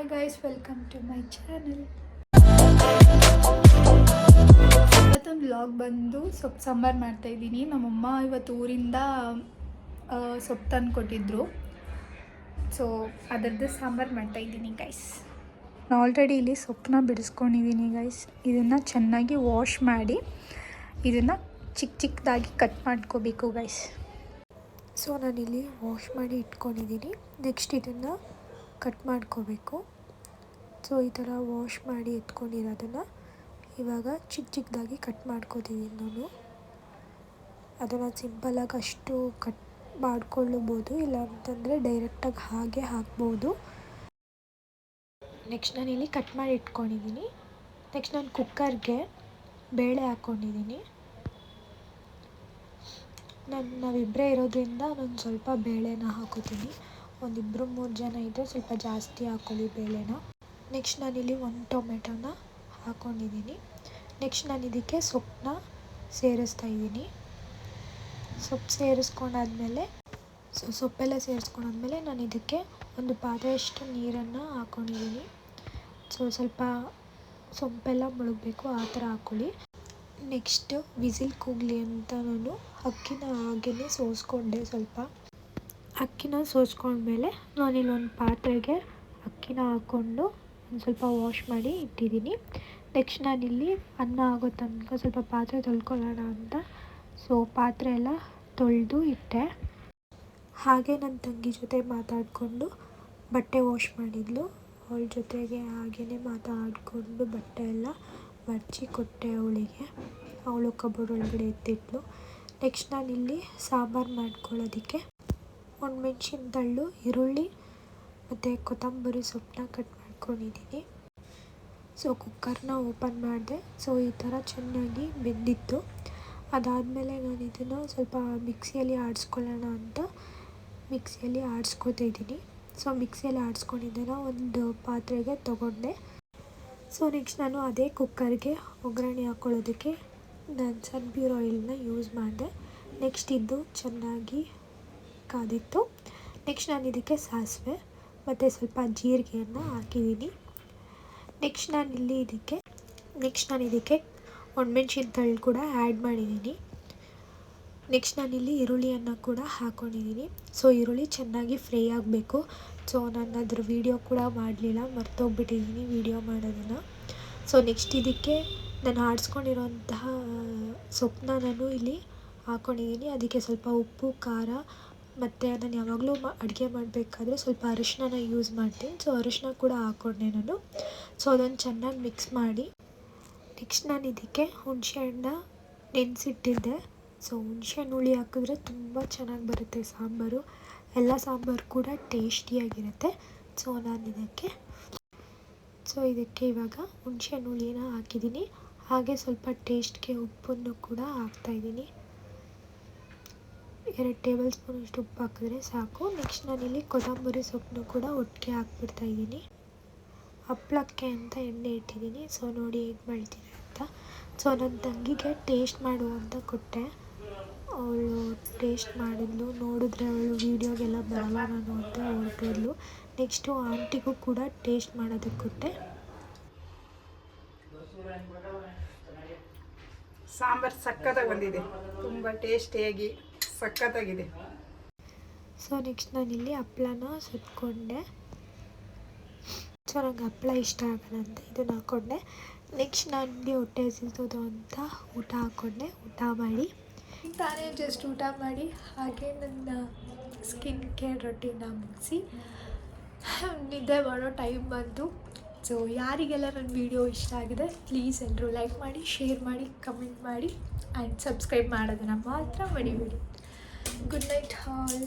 Hi guys, welcome to my channel. ಇವತ್ತೊಂದು vlog ಬಂದು ಸೊಪ್ಪು ಸಾಂಬಾರು ಮಾಡ್ತಾಯಿದ್ದೀನಿ. ನಮ್ಮಮ್ಮ ಇವತ್ತು ಊರಿಂದ ಸೊಪ್ಪು ತಂದು ಕೊಟ್ಟಿದ್ರು. ಸೊ ಅದರದ್ದು ಸಾಂಬಾರು ಮಾಡ್ತಾಯಿದ್ದೀನಿ ಗೈಸ್. ನಾನು ಆಲ್ರೆಡಿ ಇಲ್ಲಿ ಸೊಪ್ಪನ್ನ ಬಿಡಿಸ್ಕೊಂಡಿದ್ದೀನಿ ಗೈಸ್. ಇದನ್ನು ಚೆನ್ನಾಗಿ ವಾಶ್ ಮಾಡಿ ಇದನ್ನು ಚಿಕ್ಕದಾಗಿ ಕಟ್ ಮಾಡ್ಕೋಬೇಕು ಗೈಸ್. ಸೊ ನಾನಿಲ್ಲಿ ವಾಶ್ ಮಾಡಿ ಇಟ್ಕೊಂಡಿದ್ದೀನಿ. ನೆಕ್ಸ್ಟ್ ಇದನ್ನು ಕಟ್ ಮಾಡ್ಕೋಬೇಕು. ಸೊ ಈ ಥರ ವಾಶ್ ಮಾಡಿ ಎತ್ಕೊಂಡಿರೋದನ್ನು ಇವಾಗ ಚಿಕ್ಕದಾಗಿ ಕಟ್ ಮಾಡ್ಕೋತಿದ್ದೀನಿ ನಾನು. ಅದನ್ನು ಸಿಂಪಲಾಗಿ ಅಷ್ಟು ಕಟ್ ಮಾಡ್ಕೊಳ್ಳಬಹುದು, ಇಲ್ಲ ಅಂತಂದರೆ ಡೈರೆಕ್ಟಾಗಿ ಹಾಗೆ ಹಾಕ್ಬೋದು. ನೆಕ್ಸ್ಟ್ ನಾನಿಲ್ಲಿ ಕಟ್ ಮಾಡಿ ಇಟ್ಕೊಂಡಿದ್ದೀನಿ. ನೆಕ್ಸ್ಟ್ ನಾನು ಕುಕ್ಕರ್ಗೆ ಬೇಳೆ ಹಾಕ್ಕೊಂಡಿದ್ದೀನಿ. ನಾವಿಬ್ಬರೇ ಇರೋದ್ರಿಂದ ನಾನು ಸ್ವಲ್ಪ ಬೇಳೆನ ಹಾಕೋತೀನಿ. ಒಂದು 2-3 ಜನ ಇದ್ದರೆ ಸ್ವಲ್ಪ ಜಾಸ್ತಿ ಹಾಕ್ಕೊಳ್ಳಿ ಬೇಳೆನ. ನೆಕ್ಸ್ಟ್ ನಾನಿಲ್ಲಿ 1 ಟೊಮೆಟೊನ ಹಾಕ್ಕೊಂಡಿದ್ದೀನಿ. ನೆಕ್ಸ್ಟ್ ನಾನು ಇದಕ್ಕೆ ಸೊಪ್ಪನ್ನ ಸೇರಿಸ್ತಾ ಇದ್ದೀನಿ. ಸೊಪ್ಪು ಸೇರಿಸ್ಕೊಂಡಾದ್ಮೇಲೆ ಸೊಪ್ಪೆಲ್ಲ ಸೇರಿಸ್ಕೊಂಡಾದ್ಮೇಲೆ ನಾನು ಇದಕ್ಕೆ ಒಂದು ಪಾತ್ರೆಯಷ್ಟು ನೀರನ್ನು ಹಾಕ್ಕೊಂಡಿದ್ದೀನಿ. ಸ್ವಲ್ಪ ಸೊಪ್ಪೆಲ್ಲ ಮುಳುಗಬೇಕು, ಆ ಥರ ಹಾಕ್ಕೊಳ್ಳಿ. ನೆಕ್ಸ್ಟ್ ವಿಸಿಲ್ ಕೂಗಲಿ ಅಂತ ನಾನು ಅಕ್ಕಿನ ಹಾಗೇ ಸೋಸ್ಕೊಂಡೆ. ಸ್ವಲ್ಪ ಅಕ್ಕಿನ ಸೋಸ್ಕೊಂಡ್ಮೇಲೆ ನಾನಿಲ್ಲಿ ಒಂದು ಪಾತ್ರೆಗೆ ಅಕ್ಕಿನ ಹಾಕ್ಕೊಂಡು ಒಂದು ಸ್ವಲ್ಪ ವಾಶ್ ಮಾಡಿ ಇಟ್ಟಿದ್ದೀನಿ. ನೆಕ್ಸ್ಟ್ ನಾನಿಲ್ಲಿ ಅನ್ನ ಆಗೋ ತನಕ ಸ್ವಲ್ಪ ಪಾತ್ರೆ ತೊಳ್ಕೊಳ್ಳೋಣ ಅಂತ ಪಾತ್ರೆ ಎಲ್ಲ ತೊಳೆದು ಇಟ್ಟೆ. ಹಾಗೆ ನನ್ನ ತಂಗಿ ಜೊತೆ ಮಾತಾಡಿಕೊಂಡು ಬಟ್ಟೆ ವಾಶ್ ಮಾಡಿದ್ಲು. ಅವಳ ಜೊತೆಗೆ ಹಾಗೇ ಮಾತಾಡಿಕೊಂಡು ಬಟ್ಟೆ ಎಲ್ಲ ಮಡಚಿ ಕೊಟ್ಟೆ ಅವಳಿಗೆ. ಅವಳು ಕಬೋರ್ಡ್ ಒಳಗಡೆ ಎತ್ತಿಟ್ಲು. ನೆಕ್ಸ್ಟ್ ನಾನಿಲ್ಲಿ ಸಾಂಬಾರು ಮಾಡ್ಕೊಳ್ಳೋದಕ್ಕೆ ಒಣಮೆಣ್ಸಿನ ತಳ್ಳು, ಈರುಳ್ಳಿ ಮತ್ತು ಕೊತ್ತಂಬರಿ ಸೊಪ್ಪನ್ನ ಕಟ್ ಮಾಡ್ಕೊಂಡಿದ್ದೀನಿ. ಕುಕ್ಕರ್ನ ಓಪನ್ ಮಾಡಿದೆ. ಈ ಥರ ಚೆನ್ನಾಗಿ ಬೆಂದಿತ್ತು. ಅದಾದಮೇಲೆ ನಾನು ಇದನ್ನು ಸ್ವಲ್ಪ ಮಿಕ್ಸಿಯಲ್ಲಿ ಆಡಿಸ್ಕೊಳ್ಳೋಣ ಅಂತ ಮಿಕ್ಸಿಯಲ್ಲಿ ಆಡಿಸ್ಕೊತಾ ಇದ್ದೀನಿ. ಮಿಕ್ಸಿಯಲ್ಲಿ ಆಡಿಸ್ಕೊಂಡಿದ್ದನ್ನು ಒಂದು ಪಾತ್ರೆಗೆ ತೊಗೊಂಡೆ. ನೆಕ್ಸ್ಟ್ ನಾನು ಅದೇ ಕುಕ್ಕರ್ಗೆ ಒಗ್ಗರಣೆ ಹಾಕ್ಕೊಳ್ಳೋದಕ್ಕೆ ನಾನು ಸನ್ಫ್ಲವರ್ ಆಯಿಲ್ನ ಯೂಸ್ ಮಾಡಿದೆ. ನೆಕ್ಸ್ಟ್ ಇದು ಚೆನ್ನಾಗಿ ಕಾದಿತ್ತು. ನೆಕ್ಸ್ಟ್ ನಾನು ಇದಕ್ಕೆ ಸಾಸಿವೆ ಮತ್ತು ಸ್ವಲ್ಪ ಜೀರಿಗೆಯನ್ನು ಹಾಕಿದ್ದೀನಿ. ನೆಕ್ಸ್ಟ್ ನಾನು ಇದಕ್ಕೆ ಒಣಮೆಣ್ಸಿನ ತಳ್ಳು ಕೂಡ ಆ್ಯಡ್ ಮಾಡಿದ್ದೀನಿ. ನೆಕ್ಸ್ಟ್ ನಾನಿಲ್ಲಿ ಈರುಳ್ಳಿಯನ್ನು ಕೂಡ ಹಾಕ್ಕೊಂಡಿದ್ದೀನಿ. ಈರುಳ್ಳಿ ಚೆನ್ನಾಗಿ ಫ್ರೈ ಆಗಬೇಕು. ನಾನು ಅದ್ರ ವೀಡಿಯೋ ಕೂಡ ಮಾಡಲಿಲ್ಲ, ಮರ್ತೋಗ್ಬಿಟ್ಟಿದ್ದೀನಿ ವೀಡಿಯೋ ಮಾಡೋದನ್ನು. ನೆಕ್ಸ್ಟ್ ಇದಕ್ಕೆ ನಾನು ಆಡಿಸ್ಕೊಂಡಿರೋಂತಹ ಸೊಪ್ಪನ್ನ ನಾನು ಇಲ್ಲಿ ಹಾಕ್ಕೊಂಡಿದ್ದೀನಿ. ಅದಕ್ಕೆ ಸ್ವಲ್ಪ ಉಪ್ಪು, ಖಾರ ಮತ್ತು ನಾನು ಯಾವಾಗಲೂ ಅಡುಗೆ ಮಾಡಬೇಕಾದ್ರೆ ಸ್ವಲ್ಪ ಅರಿಶಿನ ಯೂಸ್ ಮಾಡ್ತೀನಿ. ಅರಿಶಿನ ಕೂಡ ಹಾಕ್ಕೊಂಡೆ ನಾನು. ಅದನ್ನು ಚೆನ್ನಾಗಿ ಮಿಕ್ಸ್ ಮಾಡಿ ನೆಕ್ಸ್ಟ್ ನಾನು ಇದಕ್ಕೆ ಹುಣಸೆಹಣ್ಣ ನೆನೆಸಿಟ್ಟಿದ್ದೆ. ಹುಣಸೆಹಣ್ಣು ಹುಳಿ ಹಾಕಿದ್ರೆ ತುಂಬ ಚೆನ್ನಾಗಿ ಬರುತ್ತೆ ಸಾಂಬಾರು. ಎಲ್ಲ ಸಾಂಬಾರು ಕೂಡ ಟೇಸ್ಟಿಯಾಗಿರುತ್ತೆ. ನಾನು ಇದಕ್ಕೆ ಇವಾಗ ಹುಣಸೆಹಣ್ಣು ಹುಳಿನ ಹಾಕಿದ್ದೀನಿ. ಹಾಗೆ ಸ್ವಲ್ಪ ಟೇಸ್ಟ್ಗೆ ಉಪ್ಪನ್ನು ಕೂಡ ಹಾಕ್ತಾಯಿದ್ದೀನಿ. 2 ಟೇಬಲ್ ಸ್ಪೂನಷ್ಟು ಉಪ್ಪು ಹಾಕಿದ್ರೆ ಸಾಕು. ನೆಕ್ಸ್ಟ್ ನಾನಿಲ್ಲಿ ಕೊತ್ತಂಬರಿ ಸೊಪ್ಪನ್ನು ಕೂಡ ಒಟ್ಟಿಗೆ ಹಾಕ್ಬಿಡ್ತಾಯಿದ್ದೀನಿ. ಹಪ್ಪಳಕ್ಕೆ ಅಂತ ಎಣ್ಣೆ ಇಟ್ಟಿದ್ದೀನಿ. ನೋಡಿ ಹೇಗೆ ಮಾಡ್ತೀನಿ ಅಂತ. ನನ್ನ ತಂಗಿಗೆ ಟೇಸ್ಟ್ ಮಾಡು ಅಂತ ಕೊಟ್ಟೆ. ಅವಳು ಟೇಸ್ಟ್ ಮಾಡಿದ್ಲು. ನೋಡಿದ್ರೆ ಅವಳು ವೀಡಿಯೋಗೆಲ್ಲ ಬರಲ್ಲ ನಾನು ಅಂತ ಹೊರಟೋದ್ಲು. ನೆಕ್ಸ್ಟು ಆಂಟಿಗೂ ಕೂಡ ಟೇಸ್ಟ್ ಮಾಡೋದಕ್ಕೆ ಕೊಟ್ಟೆ. ಸಾಂಬಾರು ಸಖತ್ತಾಗಿ ಬಂದಿದೆ, ತುಂಬ ಟೇಸ್ಟಿಯಾಗಿ ಸಖತ್ತಾಗಿದೆ. ನೆಕ್ಸ್ಟ್ ನಾನಿಲ್ಲಿ ಹಪ್ಪಳನ ಸುಟ್ಕೊಂಡೆ. ನಂಗೆ ಹಪ್ಪಳ ಇಷ್ಟ ಆಗಲ್ಲ ಅಂತ ಇದನ್ನು ಹಾಕ್ಕೊಂಡೆ. ನೆಕ್ಸ್ಟ್ ನನಗೆ ಹೊಟ್ಟೆ ಹಸಿತೋದು ಅಂತ ಊಟ ಹಾಕ್ಕೊಂಡೆ. ಊಟ ಮಾಡಿ ತಾನೇ ಜಸ್ಟ್ ಊಟ ಮಾಡಿ ಹಾಗೆ ನನ್ನ ಸ್ಕಿನ್ ಕೇರ್ ರೊಟೀನ ಮುಗಿಸಿ ನಿದ್ದೆ ಮಾಡೋ ಟೈಮ್ ಬಂತು. ಯಾರಿಗೆಲ್ಲ ನನ್ನ ವೀಡಿಯೋ ಇಷ್ಟ ಆಗಿದೆ ಪ್ಲೀಸ್ ಎಲ್ಲರೂ ಲೈಕ್ ಮಾಡಿ, ಶೇರ್ ಮಾಡಿ, ಕಮೆಂಟ್ ಮಾಡಿ ಆ್ಯಂಡ್ ಸಬ್ಸ್ಕ್ರೈಬ್ ಮಾಡೋದನ್ನು ಮಾತ್ರ ಮರಿಬೇಡಿ. Good night all.